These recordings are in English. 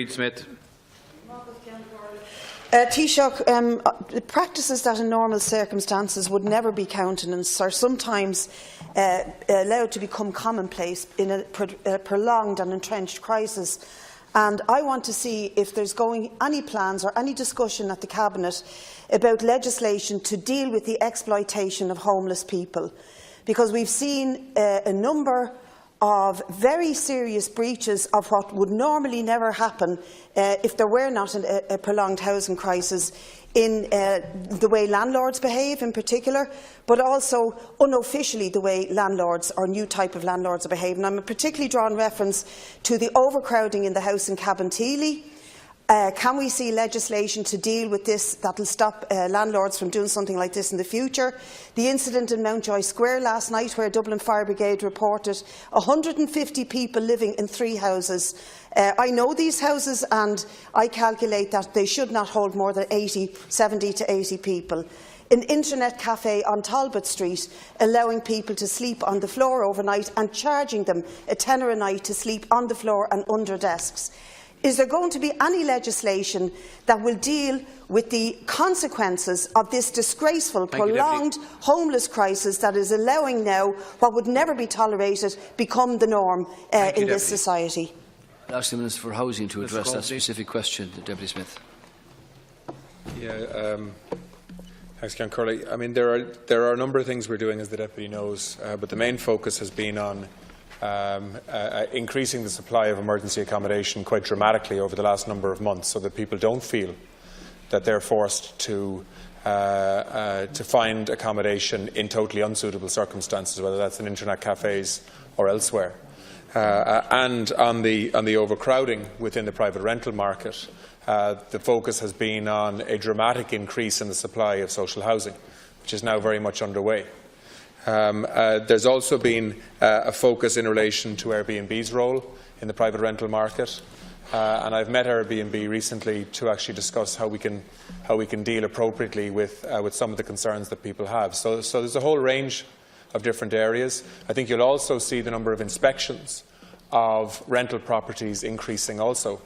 Smith. Taoiseach, practices that in normal circumstances would never be countenanced are sometimes allowed to become commonplace in a prolonged and entrenched crisis. And I want to see if there is any plans or any discussion at the Cabinet about legislation to deal with the exploitation of homeless people, because we have seen a number of very serious breaches of what would normally never happen if there were not a prolonged housing crisis in the way landlords behave in particular, but also unofficially the way landlords or new type of landlords behave. And I'm particularly drawing reference to the overcrowding in the house in Cabinteely. Can we see legislation to deal with this that will stop landlords from doing something like this in the future? The incident in Mountjoy Square last night, where Dublin Fire Brigade reported 150 people living in 3 houses. I know these houses, and I calculate that they should not hold more than 70 to 80 people. An internet cafe on Talbot Street, allowing people to sleep on the floor overnight and charging them a tenner a night to sleep on the floor and under desks. Is there going to be any legislation that will deal with the consequences of this disgraceful, prolonged homeless crisis that is allowing now what would never be tolerated become the norm in this society? I ask the Minister for Housing to address that specific question, Deputy Smith. Thanks, Ceann Corley. I mean, there are a number of things we're doing, as the Deputy knows, but the main focus has been on increasing the supply of emergency accommodation quite dramatically over the last number of months, so that people don't feel that they're forced to find accommodation in totally unsuitable circumstances, whether that's in internet cafes or elsewhere. And on the overcrowding within the private rental market, the focus has been on a dramatic increase in the supply of social housing, which is now very much underway. There's also been a focus in relation to Airbnb's role in the private rental market, and I've met Airbnb recently to actually discuss how we can deal appropriately with some of the concerns that people have. So there's a whole range of different areas. I think you'll also see the number of inspections of rental properties increasing also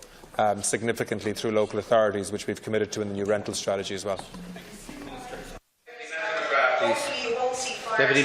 significantly through local authorities, which we've committed to in the new rental strategy as well. Deputy